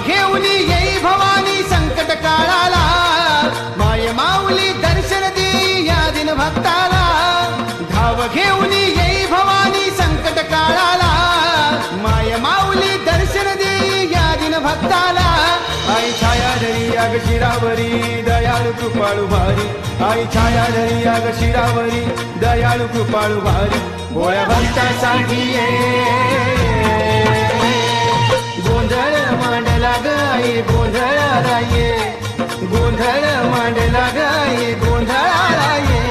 घेऊन येई भवानी संकट काळाला, माय माऊली दर्शन देई या दिन भक्ताला. धाव घेऊन येई भवानी संकट काळाला, माय माऊली दर्शन देई या दिन भक्ताला. आई छाया धरी अग शिरावरी दयाळू कृपाळू भारी, आई छाया धरी अग शिरावरी दयाळू कृपाळू भारी. भोळ्या भक्तासाठी ये गोंधळ मांडला ग आई गोंधळाला ये, गोंधळ मांडला ग आई गोंधळाला ये.